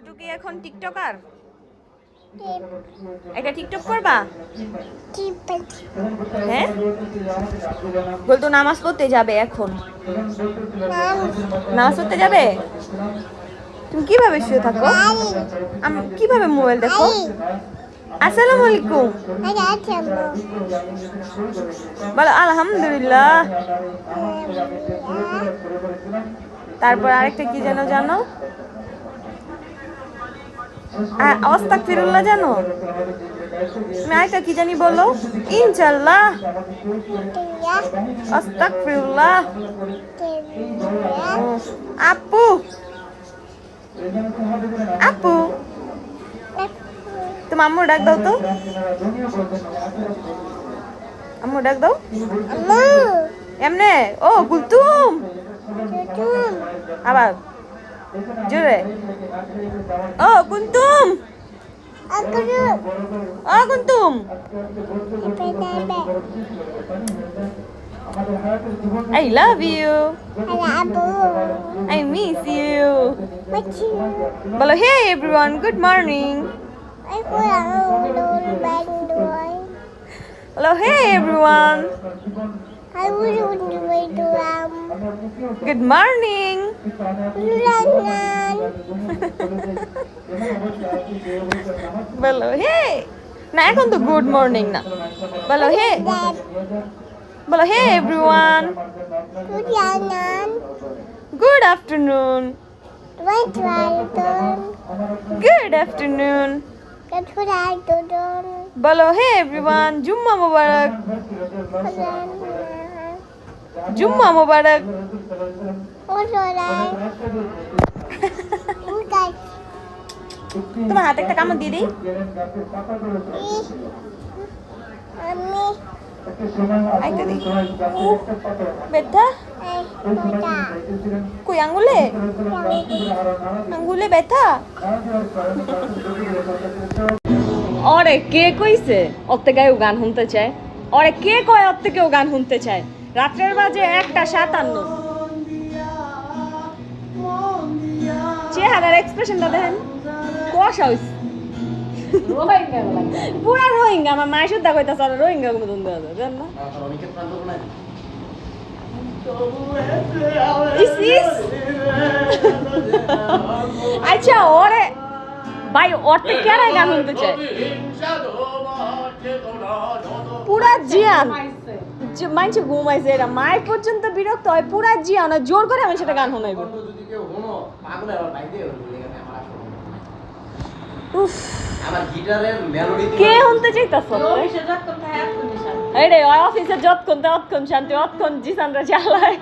বল্টু কি এখন টিকটকার? একটা টিকটক করবা? হ্যাঁ, বল্টু নামাজ পড়তে যাবে এখন। নামাজ পড়তে যাবে? তুমি কিভাবে শুয়ে থাকো? কিভাবে মোবাইল দেখো? আসসালামু আলাইকুম বলো। আলহামদুলিল্লাহ। তারপর আরেকটা কি যেন জানো? আস্তাগফিরুল্লাহ জানো? তুমি আরেকটা কি জানি বলো? ইনশাআল্লাহ, আস্তাগফিরুল্লাহ। আপু আপু তোমার আম্মু ডাক দাও তো। আম্মু ডাক দাও এমনে। ও কুলতুম, আবার জোরে। ও কুনতুম, ও কুনতুম। I love you. I miss you. বলো hey everyone, good morning. Hello, hey everyone. Good morning. বলো hey. না এখন তো গুড মর্নিং না। বলো hey. বলো hey everyone. Good afternoon. Good afternoon. বলো hey everyone. জুম্মা মুবারক। জুম্মা মুবারক। তোমার হাতে একটা কামড় দিয়ে দিই। ব্যথা কই? আঙ্গুলে? আঙ্গুলে ব্যথা? ওরে কে কইছে ওর থেকে গান শুনতে চায়? ওরে কে কয় ওর থেকেও গান শুনতে চায়? রাত্রের বাজে 1:57। চেহারার এক্সপ্রেশনটা দেখেন, কুয়াশা হইছে পুরা রোহিঙ্গা। আমার মায়ের সুদ্ধা কইতাছে আর রোহিঙ্গা কোনো ধন্দা আছে জান না। আচ্ছা ওরে ভাই ওর থেকে কেন গান শুনতে চায়? পুরা জিয়ান মানছে ঘুমাইছে, এরা মায়ের পর্যন্ত বিরক্ত হয়। পুরা জিয়ান জোর করে আমি সেটা গান শোনাইব। কে শুনতে চাইতাছ? রে অফিসে যতক্ষণ ততক্ষণ শান্তি, অতক্ষণ জিসানরা চালায়।